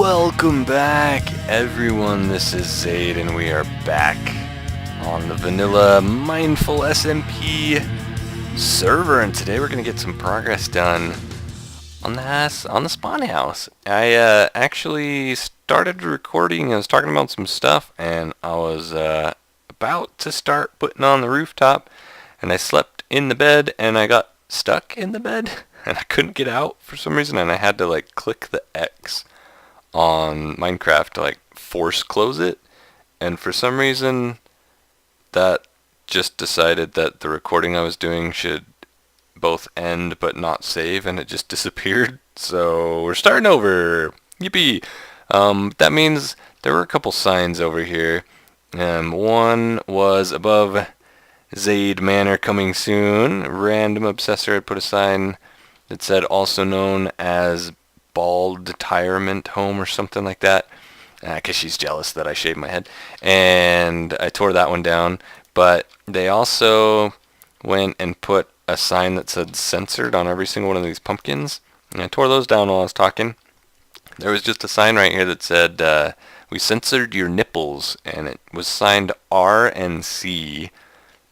Welcome back, everyone. This is Zade, and we are back on the vanilla Mindful SMP server. And today we're going to get some progress done on the spawn house. I actually started recording. I was talking about some stuff, and I was about to start putting on the rooftop, and I slept in the bed, and I got stuck in the bed, and I couldn't get out for some reason, and I had to click the X on Minecraft to force close it, and for some reason that just decided that the recording I was doing should both end but not save, and it just disappeared. So we're starting over. Yippee. That means there were a couple signs over here. One was above Zade Manor coming soon. Random Obsessor had put a sign that said also known as Bald Retirement Home or something like that, because she's jealous that I shaved my head, and I tore that one down. But they also went and put a sign that said censored on every single one of these pumpkins, and I tore those down while I was talking. There was just a sign right here that said we censored your nipples, and it was signed R and C.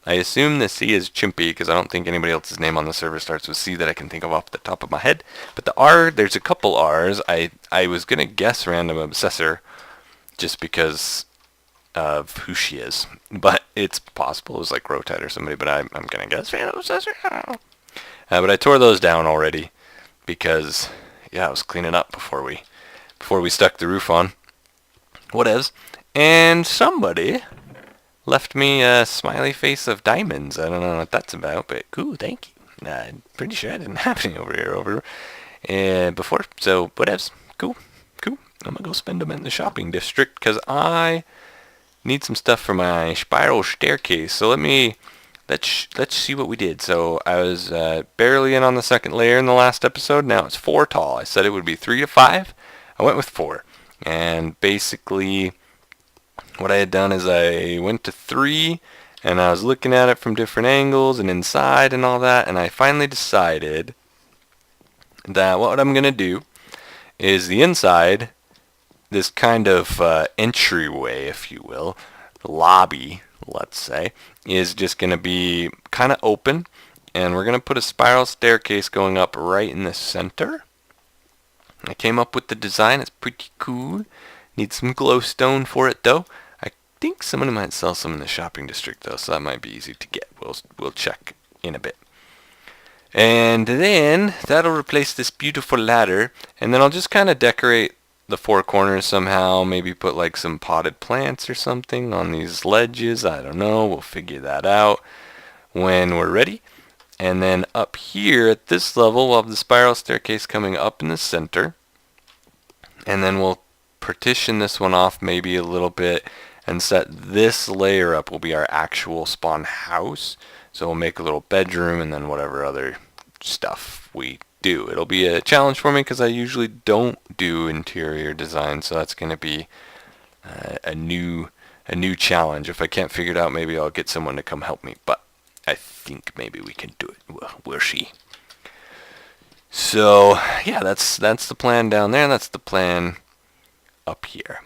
I assume the C is Chimpy, because I don't think anybody else's name on the server starts with C that I can think of off the top of my head. But the R, there's a couple R's. I was going to guess Random Obsessor, just because of who she is. But it's possible it was like Rotite or somebody, but I'm going to guess Random Obsessor. I don't know. But I tore those down already, because, yeah, I was cleaning up before we stuck the roof on. Whatevs. And somebody left me a smiley face of diamonds. I don't know what that's about, but cool, thank you. I'm pretty sure I didn't have any over before, so whatevs. Cool. I'm gonna go spend them in the shopping district, because I need some stuff for my spiral staircase. So let's see what we did. So I was barely in on the second layer in the last episode. Now it's 4 tall. I said it would be 3 to 5. I went with 4. And basically what I had done is I went to 3, and I was looking at it from different angles and inside and all that, and I finally decided that what I'm going to do is the inside, this kind of entryway, if you will, the lobby, let's say, is just going to be kind of open, and we're going to put a spiral staircase going up right in the center. I came up with the design. It's pretty cool. Need some glowstone for it, though. I think somebody might sell some in the shopping district, though, so that might be easy to get. We'll check in a bit. And then that'll replace this beautiful ladder, and then I'll just kind of decorate the 4 corners somehow. Maybe put some potted plants or something on these ledges. I don't know. We'll figure that out when we're ready. And then up here at this level, we'll have the spiral staircase coming up in the center, and then we'll partition this one off maybe a little bit and set this layer up will be our actual spawn house. So we'll make a little bedroom and then whatever other stuff we do. It'll be a challenge for me because I usually don't do interior design, so that's going to be a new challenge. If I can't figure it out, maybe I'll get someone to come help me, but I think maybe we can do it. We'll see. So yeah, that's the plan down there, and that's the plan up here.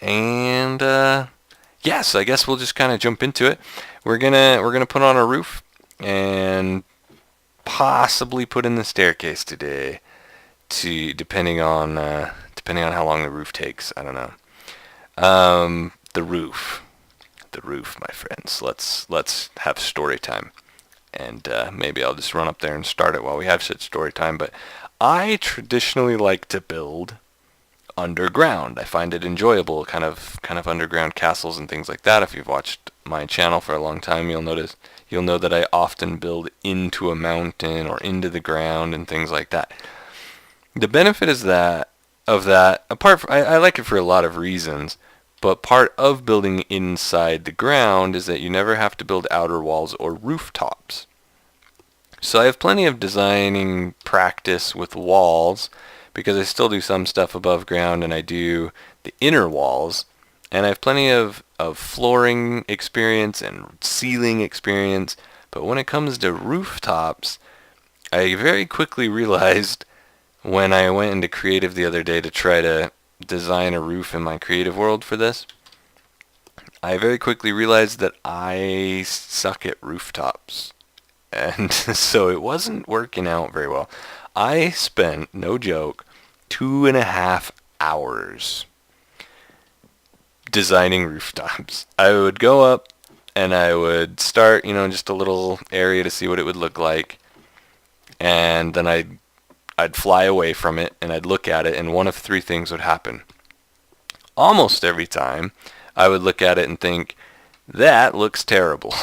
And yeah, so I guess we'll just kind of jump into it. We're gonna put on a roof and possibly put in the staircase today, depending on how long the roof takes. I don't know. The roof, my friends. Let's have story time, and maybe I'll just run up there and start it while we have such story time. But I traditionally like to build underground. I find it enjoyable, kind of underground castles and things like that. If you've watched my channel for a long time, you'll know that I often build into a mountain or into the ground and things like that. The benefit is that I like it for a lot of reasons, but part of building inside the ground is that you never have to build outer walls or rooftops. So I have plenty of designing practice with walls, because I still do some stuff above ground and I do the inner walls, and I have plenty of flooring experience and ceiling experience. But when it comes to rooftops, I very quickly realized when I went into creative the other day to try to design a roof in my creative world for this, I very quickly realized that I suck at rooftops. And so it wasn't working out very well. I spent, no joke, 2.5 hours designing rooftops. I would go up and I would start, just a little area to see what it would look like. And then I'd fly away from it and I'd look at it, and one of three things would happen. Almost every time I would look at it and think, that looks terrible.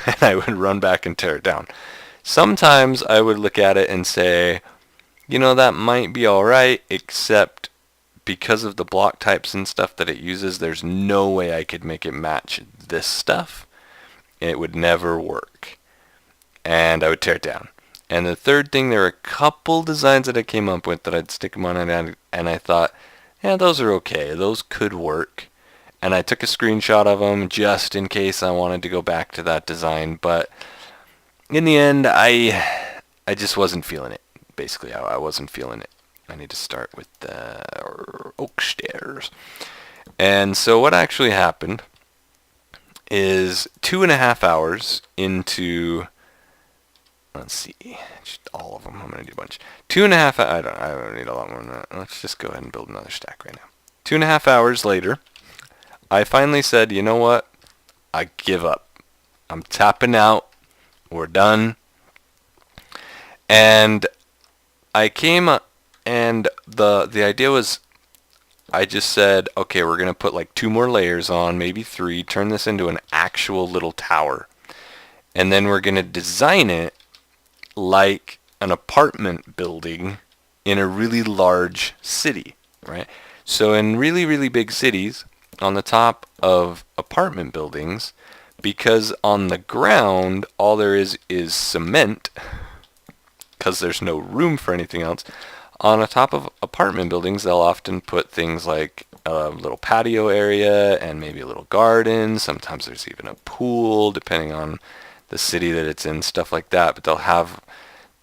And I would run back and tear it down. Sometimes I would look at it and say, that might be alright, except because of the block types and stuff that it uses, there's no way I could make it match this stuff. It would never work. And I would tear it down. And the third thing, there were a couple designs that I came up with that I'd stick them on, and I thought, yeah, those are okay. Those could work. And I took a screenshot of them just in case I wanted to go back to that design. But in the end, I just wasn't feeling it. Basically, I wasn't feeling it. I need to start with the oak stairs. And so what actually happened is 2.5 hours into, let's see, just all of them. I'm going to do a bunch. 2.5, I don't need a lot more than that. Let's just go ahead and build another stack right now. 2.5 hours later, I finally said, you know what? I give up. I'm tapping out. We're done. And I came up, and the idea was, I just said, okay, we're going to put like 2 more layers on, maybe 3, turn this into an actual little tower. And then we're going to design it like an apartment building in a really large city, right? So in really, really big cities, on the top of apartment buildings, because on the ground all there is cement, because there's no room for anything else, on the top of apartment buildings they'll often put things like a little patio area and maybe a little garden. Sometimes there's even a pool, depending on the city that it's in, stuff like that. But they'll have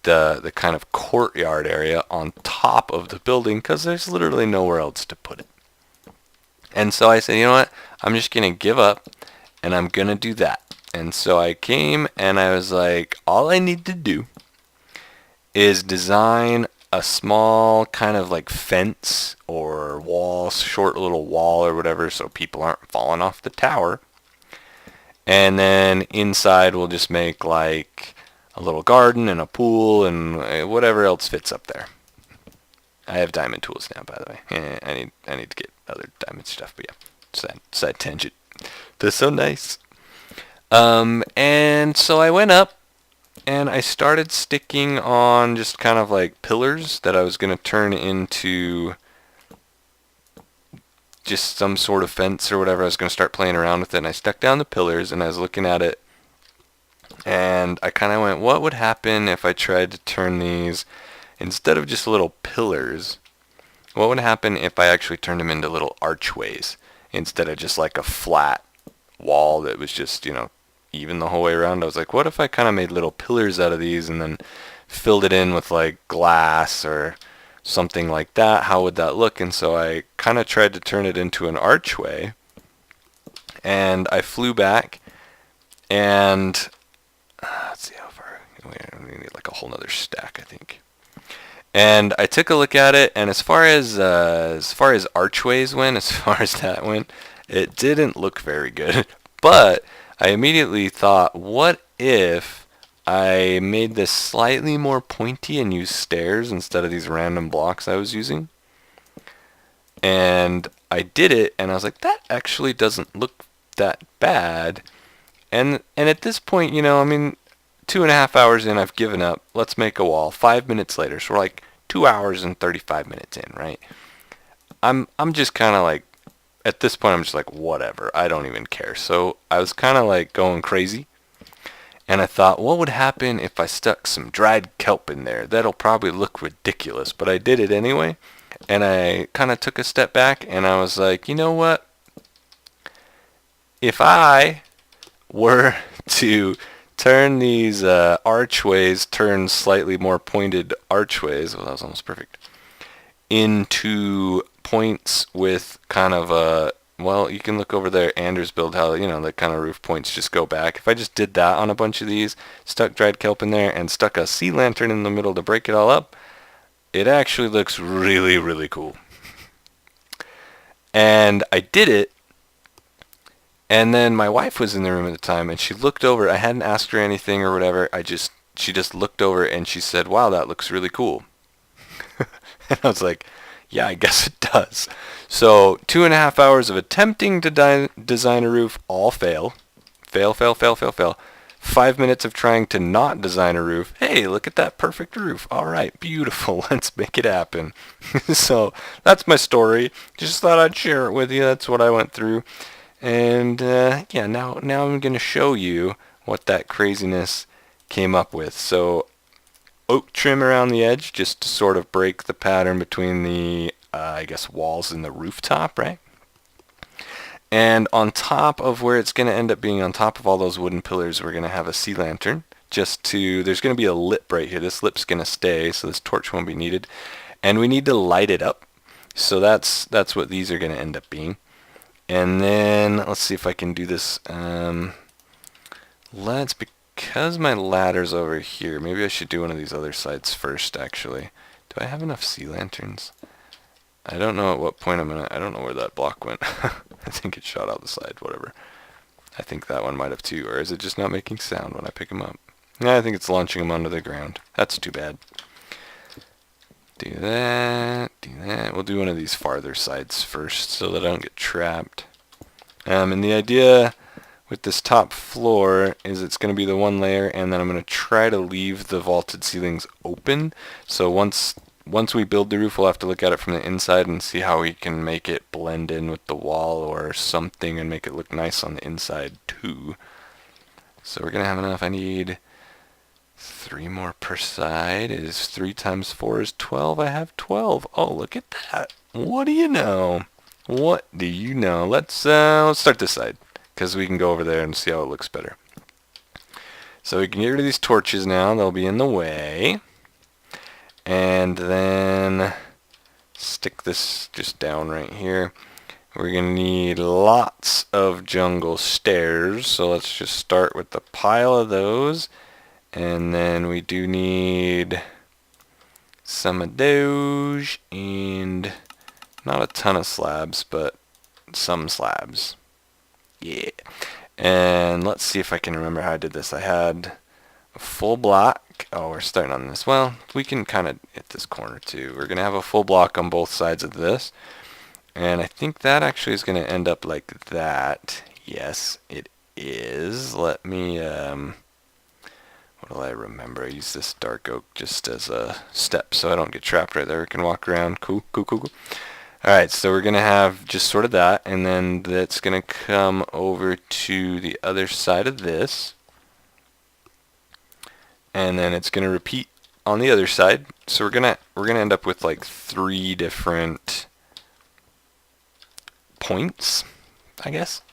the kind of courtyard area on top of the building because there's literally nowhere else to put it. And so I said, you know what, I'm just going to give up and I'm going to do that. And so I came and I was like, all I need to do is design a small kind of like fence or wall, short little wall or whatever, so people aren't falling off the tower. And then inside we'll just make like a little garden and a pool and whatever else fits up there. I have diamond tools now, by the way. I need to get other diamond stuff, but yeah, side tangent. That's so nice. And so I went up and I started sticking on just kind of like pillars that I was going to turn into just some sort of fence or whatever. I was going to start playing around with it, and I stuck down the pillars and I was looking at it, and I kind of went, what would happen if I tried to turn these, instead of just little pillars, what would happen if I actually turned them into little archways instead of just like a flat wall that was just, even the whole way around? I was like, what if I kind of made little pillars out of these and then filled it in with like glass or something like that? How would that look? And so I kind of tried to turn it into an archway, and I flew back and let's see how far. We need like a whole nother stack, I think. And I took a look at it, and as far as archways went, as far as that went, it didn't look very good. But I immediately thought, what if I made this slightly more pointy and used stairs instead of these random blocks I was using? And I did it, and I was like, that actually doesn't look that bad. And at this point, 2.5 hours in, I've given up. Let's make a wall. 5 minutes later, so we're like 2 hours and 35 minutes in, right? I'm just kind of like, at this point, I'm just like, whatever. I don't even care. So I was kind of like going crazy, and I thought, what would happen if I stuck some dried kelp in there? That'll probably look ridiculous, but I did it anyway. And I kind of took a step back, and I was like, you know what? If I were to turn these archways, turn slightly more pointed archways, well, that was almost perfect. into points with kind of a, well, you can look over there, Anders build, how, you know, the kind of roof points just go back. If I just did that on a bunch of these, stuck dried kelp in there and stuck a sea lantern in the middle to break it all up, it actually looks really, really cool. And I did it, and then my wife was in the room at the time, and she looked over. I hadn't asked her anything or whatever. She just looked over and she said, "Wow, that looks really cool." And I was like, "Yeah, I guess it does." So 2.5 hours of attempting to design a roof, all fail. Fail, fail, fail, fail, fail. 5 minutes of trying to not design a roof. Hey, look at that perfect roof. All right, beautiful. Let's make it happen. So that's my story. Just thought I'd share it with you. That's what I went through. And yeah, now I'm going to show you what that craziness came up with. So oak trim around the edge just to sort of break the pattern between the, I guess, walls and the rooftop, right? And on top of where it's going to end up being, on top of all those wooden pillars, we're going to have a sea lantern. Just to, there's going to be a lip right here. This lip's going to stay, so this torch won't be needed. And we need to light it up. So that's what these are going to end up being. And then, let's see if I can do this. Because my ladder's over here, maybe I should do one of these other sides first, actually. Do I have enough sea lanterns? I don't know at what point I don't know where that block went. I think it shot out the side, whatever. I think that one might have too, or is it just not making sound when I pick them up? Yeah, I think it's launching them onto the ground. That's too bad. Do that, do that. We'll do one of these farther sides first so that I don't get trapped. And the idea with this top floor is it's going to be the one layer, and then I'm going to try to leave the vaulted ceilings open. So once we build the roof, we'll have to look at it from the inside and see how we can make it blend in with the wall or something and make it look nice on the inside too. So we're going to have enough. I need 3 more per side. Is 3 times 4 is 12. I have 12. Oh, look at that. What do you know? What do you know? Let's start this side, because we can go over there and see how it looks better. So we can get rid of these torches now. They'll be in the way. And then stick this just down right here. We're going to need lots of jungle stairs. So let's just start with the pile of those. And then we do need some of those, and not a ton of slabs, but some slabs. Yeah. And let's see if I can remember how I did this. I had a full block. Oh, we're starting on this. Well, we can kind of hit this corner too. We're going to have a full block on both sides of this. And I think that actually is going to end up like that. Yes, it is. Let me, what do I remember? I use this dark oak just as a step so I don't get trapped right there. I can walk around. Cool, cool, cool, cool. Alright, so we're going to have just sort of that, and then that's going to come over to the other side of this. And then it's going to repeat on the other side. So we're gonna end up with like 3 different points, I guess.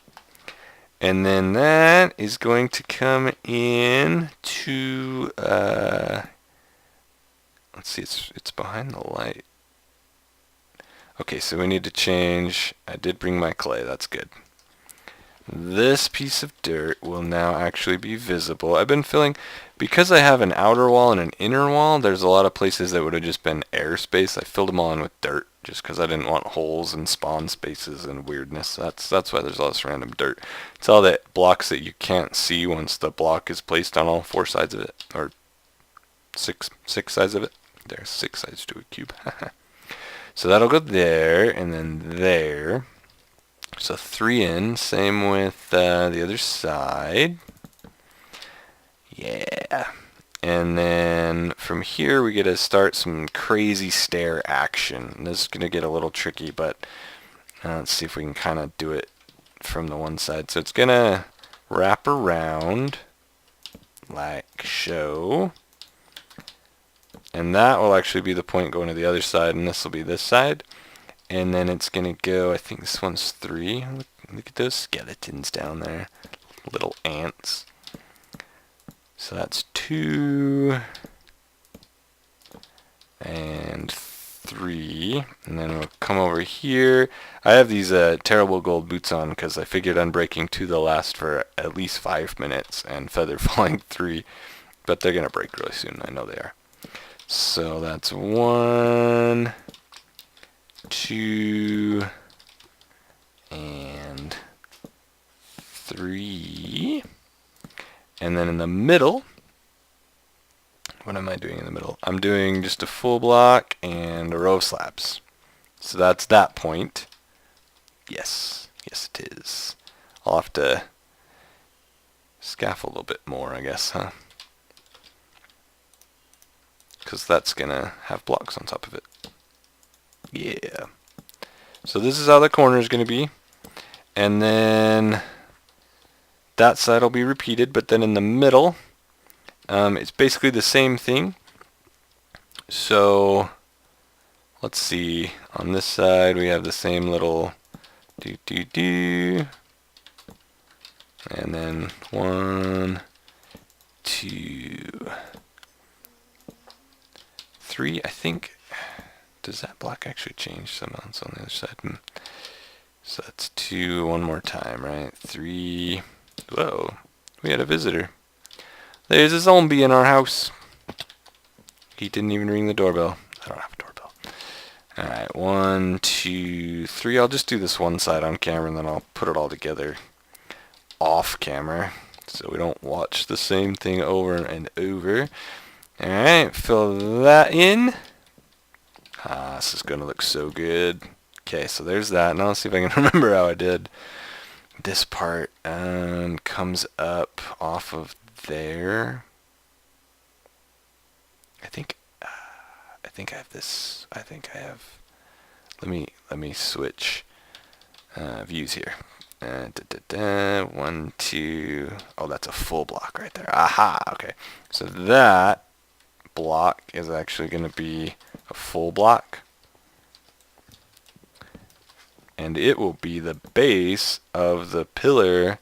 And then that is going to come in to let's see, it's behind the light. Okay, so we need to change. I did bring my clay, that's good. This piece of dirt will now actually be visible. I've been filling, because I have an outer wall and an inner wall, there's a lot of places that would have just been airspace. I filled them all in with dirt just because I didn't want holes and spawn spaces and weirdness. That's why there's all this random dirt. It's all that blocks that you can't see once the block is placed on all 4 sides of it, or six sides of it. There's 6 sides to a cube. So that'll go there, and then there. So 3 in, same with the other side. Yeah. And then from here we get to start some crazy stair action. This is going to get a little tricky, but let's see if we can kind of do it from the one side. So it's going to wrap around like so. And that will actually be the point going to the other side, and this will be this side. And then it's going to go, I think this one's 3. Look at those skeletons down there. Little ants. So that's 2. And 3, and then we'll come over here. I have these terrible gold boots on because I figured unbreaking 2 they'll last for at least 5 minutes, and feather falling 3, but they're gonna break really soon. I know they are. So that's 1, 2, and 3, and then in the middle, what am I doing in the middle? I'm doing just a full block and a row of slabs. So that's that point. Yes, yes it is. I'll have to scaffold a bit more, I guess, huh? Because that's gonna have blocks on top of it. Yeah. So this is how the corner is gonna be. And then that side will be repeated, but then in the middle, it's basically the same thing. So let's see. On this side, we have the same little do. And then 1, 2, 3. I think. Does that block actually change somehow? It's on the other side. So that's 2 one more time, right? 3. Whoa, we had a visitor. There's a zombie in our house. He didn't even ring the doorbell. I don't have a doorbell. Alright, 1, 2, 3. I'll just do this one side on camera and then I'll put it all together off camera so we don't watch the same thing over and over. Alright, fill that in. This is gonna look so good. Okay, so there's that. Now let's see if I can remember how I did. This part comes up off of there. I think I have this. I think I have. Let me switch views here. 1, 2. Oh, that's a full block right there. Aha. Okay. So that block is actually going to be a full block. And it will be the base of the pillar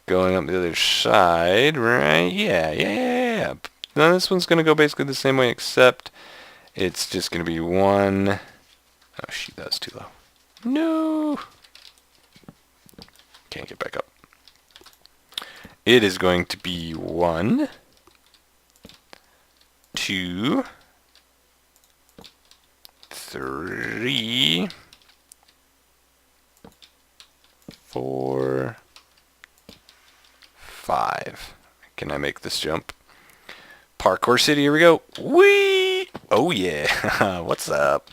going up the other side, right? Yeah. Now this one's going to go basically the same way, except it's just going to be 1. Oh, shoot, that was too low. No! Can't get back up. It is going to be 1, 2, 3, 4, 5. Can I make this jump? Parkour City, here we go. Whee! Oh yeah. What's up?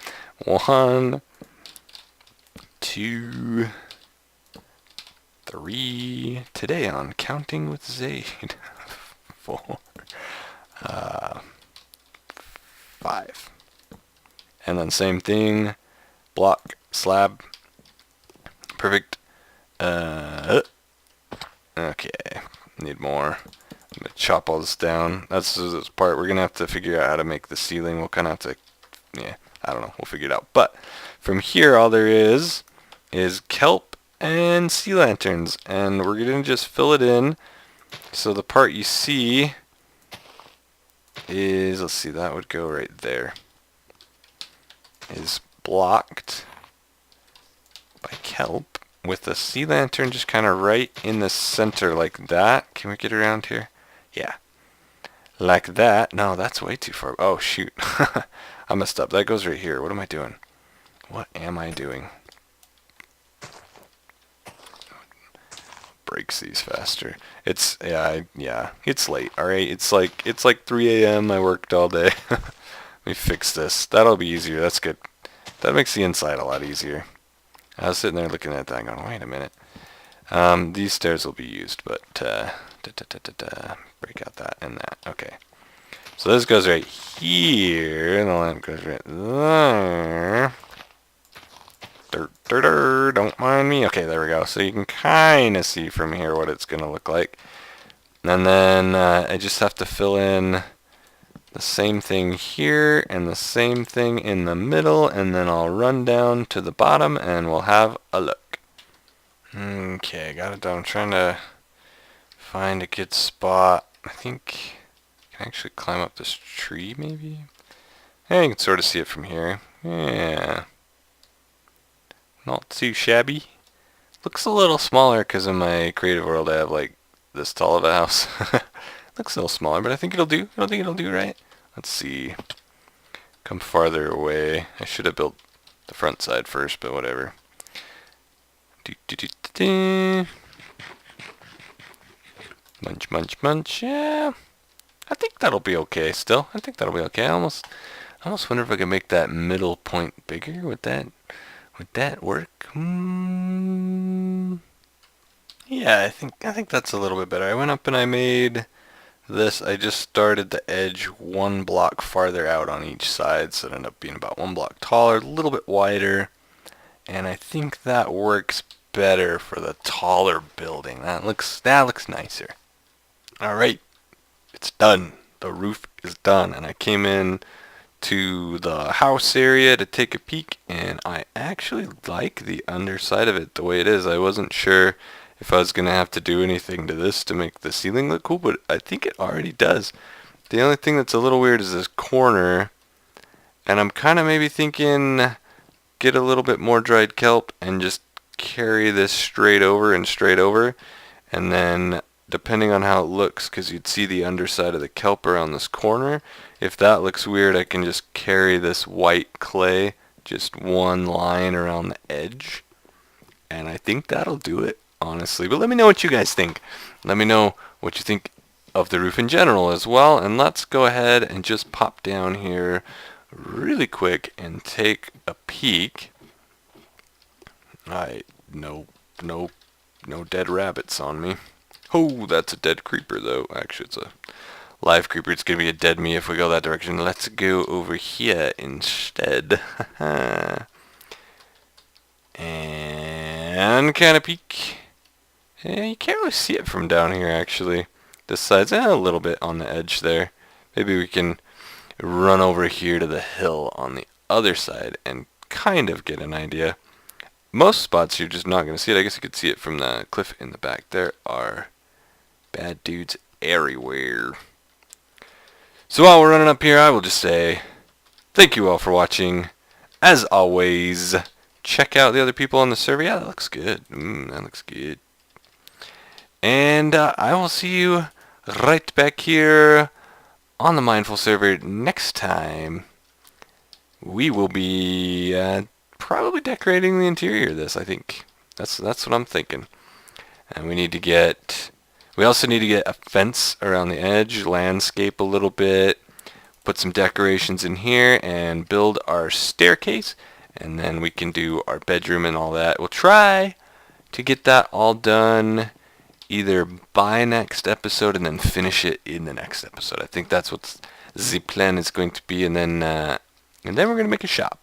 1, 2, 3. Today on Counting with Zade. 4, 5. And then same thing. Block, slab. Perfect. Okay. Need more. I'm going to chop all this down. That's this part. We're going to have to figure out how to make the ceiling. We'll kind of have to, yeah, I don't know. We'll figure it out. But from here, all there is kelp and sea lanterns. And we're going to just fill it in. So the part you see is, let's see, that would go right there. Is blocked by kelp with the sea lantern just kind of right in the center like that. Can we get around here? Yeah. Like that. No, that's way too far. Oh, shoot. I messed up. That goes right here. What am I doing? What am I doing? Breaks these faster. It's, yeah, it's late. Alright, it's like 3 a.m. I worked all day. Let me fix this. That'll be easier. That's good. That makes the inside a lot easier. I was sitting there looking at that going, wait a minute. These stairs will be used, but break out that and that. Okay. So this goes right here, and the lamp goes right there. Don't mind me. Okay, there we go. So you can kind of see from here what it's going to look like. And then I just have to fill in the same thing here and the same thing in the middle, and then I'll run down to the bottom and we'll have a look. Okay, got it done. I'm trying to find a good spot. I think I can actually climb up this tree maybe. And you can sort of see it from here. Yeah. Not too shabby. Looks a little smaller because in my creative world I have like this tall of a house. Looks a little smaller, but I think it'll do. I don't think it'll do, right? Let's see. Come farther away. I should have built the front side first, but whatever. Munch, munch, munch. Yeah. I think that'll be okay still. I think that'll be okay. I almost wonder if I could make that middle point bigger. Would that work? Yeah, I think that's a little bit better. I went up and I made this. I just started the edge one block farther out on each side, so it ended up being about one block taller, a little bit wider, and I think that works better for the taller building. That looks nicer. All right, it's done. The roof is done, and I came in to the house area to take a peek, and I actually like the underside of it the way it is. I wasn't sure if I was gonna have to do anything to this to make the ceiling look cool, but I think it already does. The only thing that's a little weird is this corner, and I'm kind of maybe thinking get a little bit more dried kelp and just carry this straight over, and then depending on how it looks, because you'd see the underside of the kelp around this corner, if that looks weird, I can just carry this white clay just one line around the edge, and I think that'll do it, honestly. But let me know what you guys think. Let me know what you think of the roof in general as well, and let's go ahead and just pop down here really quick and take a peek. No dead rabbits on me. Oh, that's a dead creeper though. Actually, it's a live creeper. It's gonna be a dead me if we go that direction. Let's go over here instead. And kind of peek. Yeah, you can't really see it from down here actually. This side's a little bit on the edge there. Maybe we can run over here to the hill on the other side and kind of get an idea. Most spots you're just not going to see it. I guess you could see it from the cliff in the back. There are bad dudes everywhere. So while we're running up here, I will just say thank you all for watching. As always, check out the other people on the server. Yeah, that looks good. That looks good. And I will see you right back here on the Mindful server next time. We will be probably decorating the interior of this, I think. That's what I'm thinking. And we also need to get a fence around the edge, landscape a little bit, put some decorations in here, and build our staircase. And then we can do our bedroom and all that. We'll try to get that all done either by next episode and then finish it in the next episode. I think that's what the plan is going to be. And then we're going to make a shop.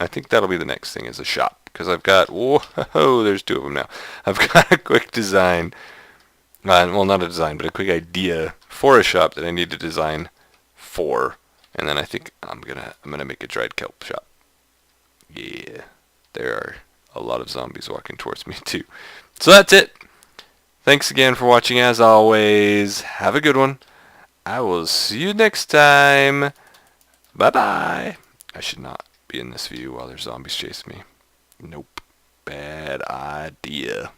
I think that'll be the next thing, is a shop. Because I've got, whoa, there's two of them now. I've got a quick design. Well, not a design, but a quick idea for a shop that I need to design for. And then I think I'm gonna make a dried kelp shop. Yeah, there are a lot of zombies walking towards me too. So that's it. Thanks again for watching as always. Have a good one. I will see you next time. Bye-bye. I should not be in this view while there's zombies chasing me. Nope. Bad idea.